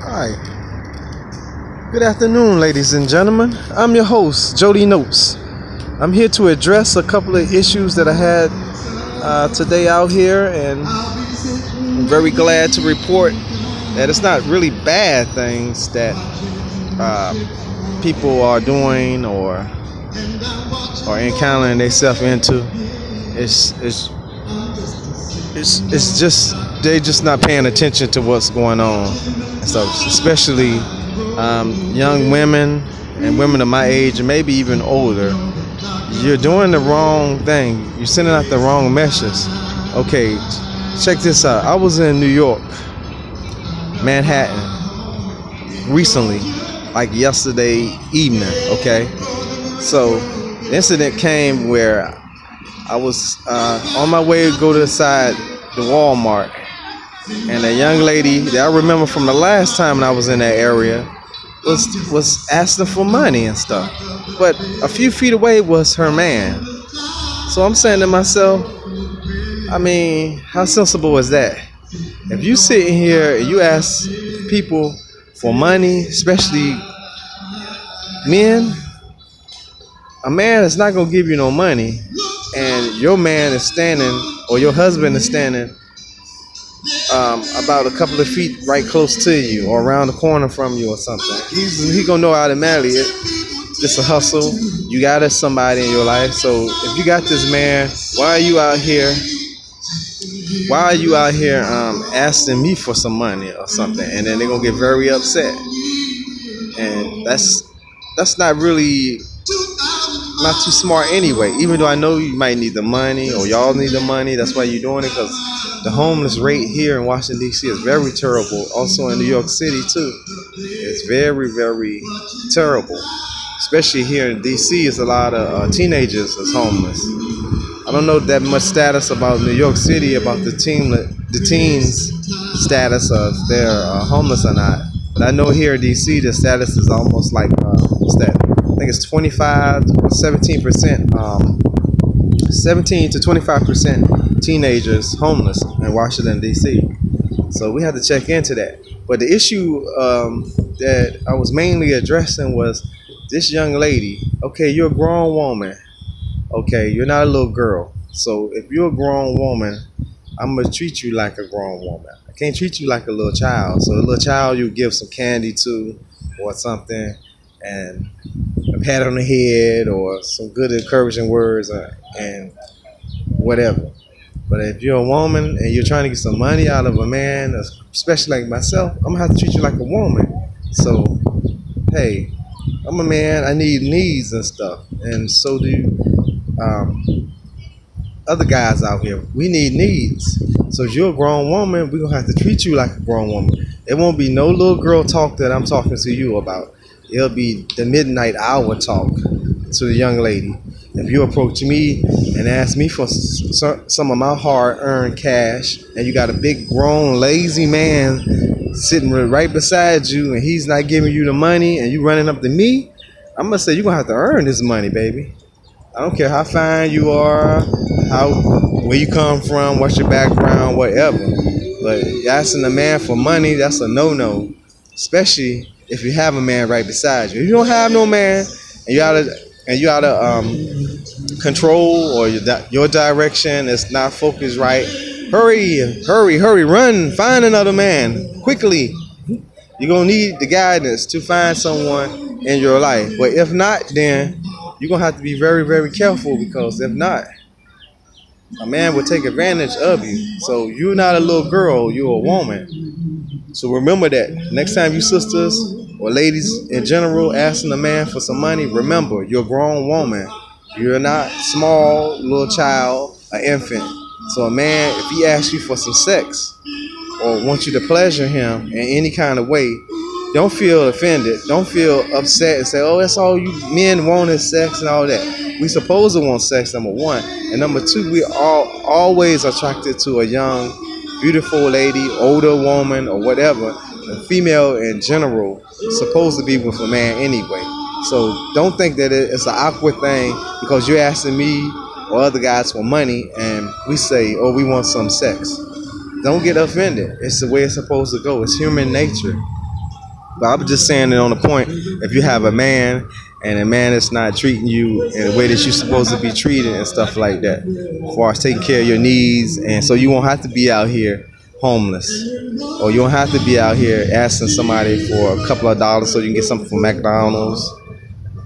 Hi, good afternoon, ladies and gentlemen. I'm your host, Jody Notes. I'm here to address a couple of issues that I had today out here, and I'm very glad to report that it's not really bad things that people are doing or encountering themselves into. It's it's it's just they just not paying attention to what's going on, and so especially young women and women of my age and maybe even older. You're doing the wrong thing. You're sending out the wrong message. Okay, check this out. I was in New York, Manhattan, recently, like yesterday evening. Okay, so the incident came where I was on my way to go to the Walmart, and a young lady that I remember from the last time I was in that area was asking for money and stuff. But a few feet away was her man. So I'm saying to myself, I mean, how sensible is that? If you sit in here and you ask people for money, especially men, a man is not gonna give you no money, and your man is standing or your husband is standing about a couple of feet right close to you or around the corner from you or something. He gonna know automatically it's a hustle. You got somebody in your life. So if you got this man, why are you out here? Why are you out here asking me for some money or something? And then they're gonna get very upset. And that's not too smart anyway. Even though I know you might need the money or y'all need the money, that's why you're doing it, because the homeless rate here in Washington D.C. is very terrible. Also in New York City too, it's very, very terrible. Especially here in D.C., it's a lot of teenagers that's homeless. I don't know that much status about New York City about the teens status of their homeless or not. But I know here in D.C. the status is almost like what's that? I think it's 25 or 17%, 17 to 25% teenagers homeless in Washington D.C. So we had to check into that. But the issue that I was mainly addressing was this young lady. Okay, you're a grown woman. Okay, you're not a little girl. So if you're a grown woman, I'm gonna treat you like a grown woman. I can't treat you like a little child. So a little child you give some candy to or something, and a pat on the head or some good encouraging words and whatever. But if you're a woman and you're trying to get some money out of a man, especially like myself, I'm gonna have to treat you like a woman. So hey, I'm a man. I need needs and stuff, and so do other guys out here. We need needs. So if you're a grown woman, we're gonna have to treat you like a grown woman. It won't be no little girl talk that I'm talking to you about. It'll be the midnight hour talk to the young lady. If you approach me and ask me for some of my hard-earned cash, and you got a big, grown, lazy man sitting right beside you, and he's not giving you the money, and you running up to me, I'm gonna say you're gonna have to earn this money, baby. I don't care how fine you are, where you come from, what's your background, whatever. But asking a man for money, that's a no-no, especially if you have a man right beside you. If you don't have no man and you out of control, or your direction is not focused right, hurry, run, find another man quickly. You're gonna need the guidance to find someone in your life. But if not, then you're gonna have to be very, very careful, because if not, a man will take advantage of you. So you're not a little girl, you're a woman. So remember that. Next time you sisters or ladies in general asking a man for some money, remember, you're a grown woman. You're not small, little child, an infant. So a man, if he asks you for some sex or wants you to pleasure him in any kind of way, don't feel offended. Don't feel upset and say, oh, that's all you men want is sex and all that. We supposed to want sex, number one. And number two, we are always attracted to a young, beautiful lady, older woman, or whatever. A female in general is supposed to be with a man anyway. So don't think that it's an awkward thing because you're asking me or other guys for money and we say, oh, we want some sex. Don't get offended. It's the way it's supposed to go. It's human nature. But I'm just saying it on the point, if you have a man and a man is not treating you in the way that you're supposed to be treated and stuff like that, as far as taking care of your needs, and so you won't have to be out here homeless, or you don't have to be out here asking somebody for a couple of dollars so you can get something from McDonald's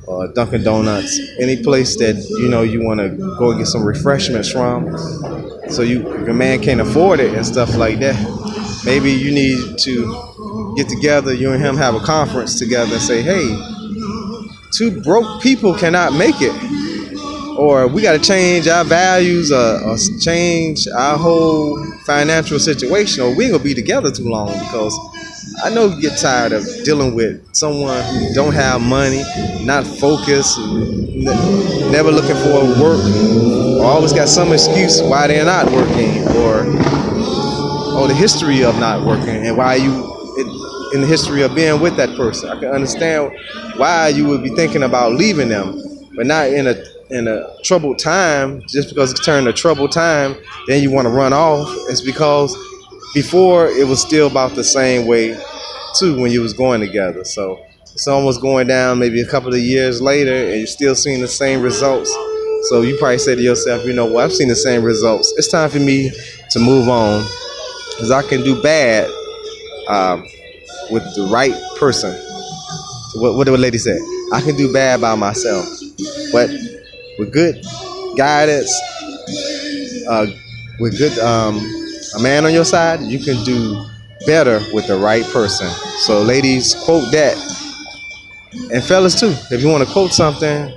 or Dunkin' Donuts, any place that you want to go and get some refreshments from. So if your man can't afford it and stuff like that, maybe you need to get together, you and him have a conference together and say, hey, two broke people cannot make it, or we got to change our values, or change our whole financial situation, or we ain't gonna be together too long, because I know you get tired of dealing with someone who don't have money, not focused, never looking for work, or always got some excuse why they're not working, or the history of not working, and why in the history of being with that person. I can understand why you would be thinking about leaving them, but not in a troubled time. Just because it's turned a troubled time, then you want to run off. It's because before it was still about the same way too when you was going together. So it's almost going down maybe a couple of years later and you're still seeing the same results. So you probably say to yourself, you know what, I've seen the same results. It's time for me to move on, because I can do bad with the right person. So what did the lady say? I can do bad by myself, but with good guidance, with good a man on your side, you can do better with the right person. So ladies, quote that. And fellas too, if you want to quote something,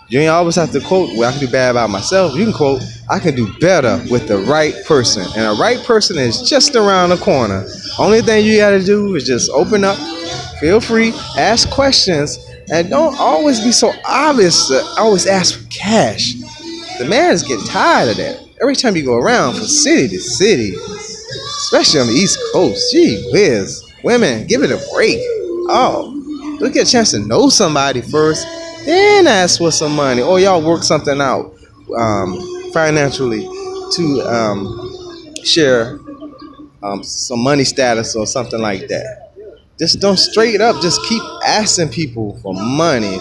you ain't always have to quote, well, I can do bad by myself. You can quote, I can do better with the right person. And a right person is just around the corner. Only thing you got to do is just open up, feel free, ask questions, and don't always be so obvious to always ask for cash. The man is getting tired of that. Every time you go around from city to city, especially on the East Coast, gee whiz, women, give it a break. Oh, look, get a chance to know somebody first, then ask for some money, or y'all work something out financially to share some money status or something like that. Just don't straight up just keep asking people for money.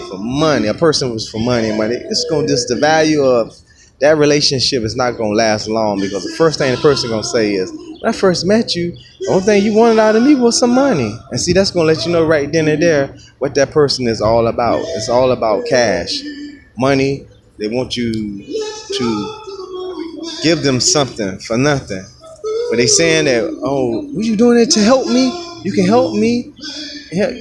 A person was for money. It's gonna just the value of that relationship is not gonna last long, because the first thing the person gonna say is, when I first met you, the only thing you wanted out of me was some money. And see, that's gonna let you know right then and there what that person is all about. It's all about cash, money. They want you to give them something for nothing. But they saying that, oh, were you doing it to help me? You can help me.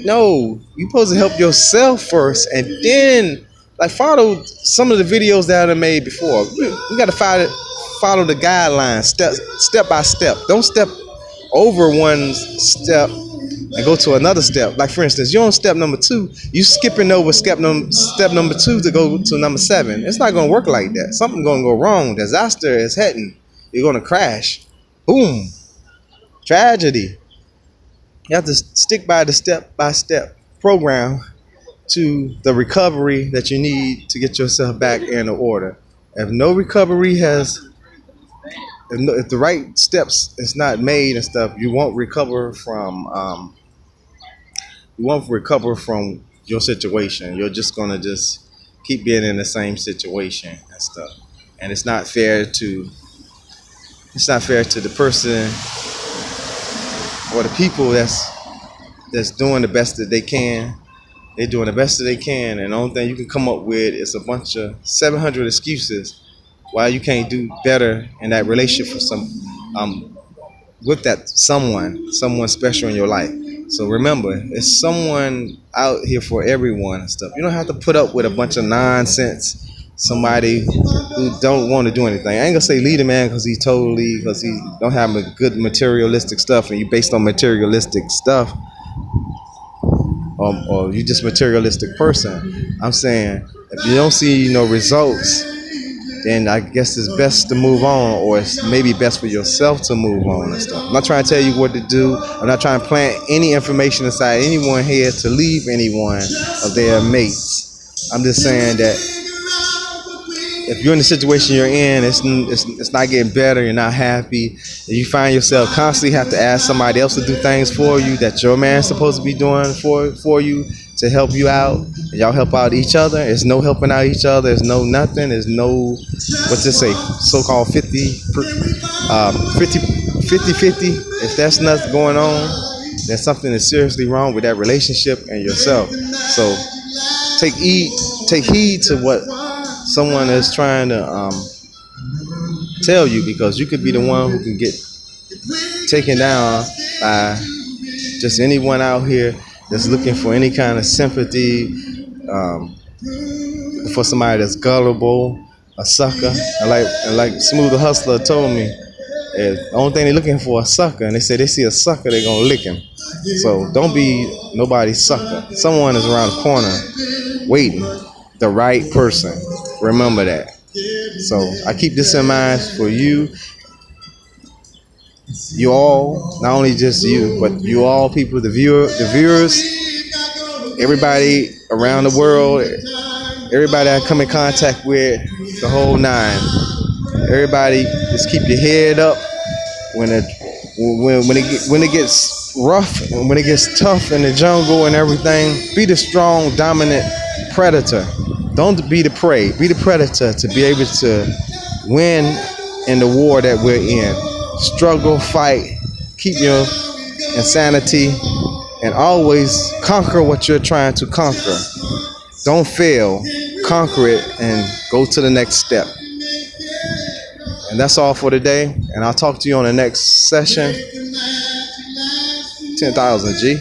No, you supposed to help yourself first, and then follow some of the videos that I made before. We got to follow the guidelines step by step. Don't step over one step and go to another step. Like for instance, you're on step number 2, you skipping over step number 2 to go to number 7. It's not gonna work like that. Something's gonna go wrong. Disaster is heading. You're gonna crash. Boom. Tragedy. You have to stick by the step-by-step program to the recovery that you need to get yourself back in order. If no recovery if the right steps is not made and stuff, you won't recover from your situation. You're just gonna just keep being in the same situation and stuff. And it's not fair to the person or the people that's doing the best that they can. They're doing the best that they can, and the only thing you can come up with is a bunch of 700 excuses why you can't do better in that relationship for with that someone special in your life. So remember, it's someone out here for everyone and stuff. You don't have to put up with a bunch of nonsense. Somebody who don't want to do anything. I ain't gonna say lead a man because he don't have a good materialistic stuff, and you based on materialistic stuff, or you just materialistic person. I'm saying if you don't see no results, then I guess it's best to move on, or it's maybe best for yourself to move on and stuff. I'm not trying to tell you what to do. I'm not trying to plant any information inside anyone's head to leave anyone of their mates. I'm just saying that if you're in the situation you're in, it's not getting better, you're not happy, and you find yourself constantly have to ask somebody else to do things for you that your man's supposed to be doing for you to help you out, and y'all help out each other. There's no helping out each other. There's no nothing. There's no, what's this say, so-called 50-50. If that's not going on, then something is seriously wrong with that relationship and yourself. So take heed to what someone is trying to tell you, because you could be the one who can get taken down by just anyone out here that's looking for any kind of sympathy, for somebody that's gullible, a sucker. And like Smooth the Hustler told me, the only thing they're looking for is a sucker, and they say they see a sucker, they're gonna lick him. So don't be nobody's sucker. Someone is around the corner waiting, the right person. Remember that. So I keep this in mind for you. You all, not only just you, but you all people, the viewers, everybody around the world, everybody I come in contact with, the whole nine. Everybody, just keep your head up when it gets rough, when it gets tough in the jungle and everything. Be the strong, dominant predator. Don't be the prey. Be the predator to be able to win in the war that we're in. Struggle, fight, keep your insanity, and always conquer what you're trying to conquer. Don't fail. Conquer it and go to the next step. And that's all for today. And I'll talk to you on the next session. 10,000 G.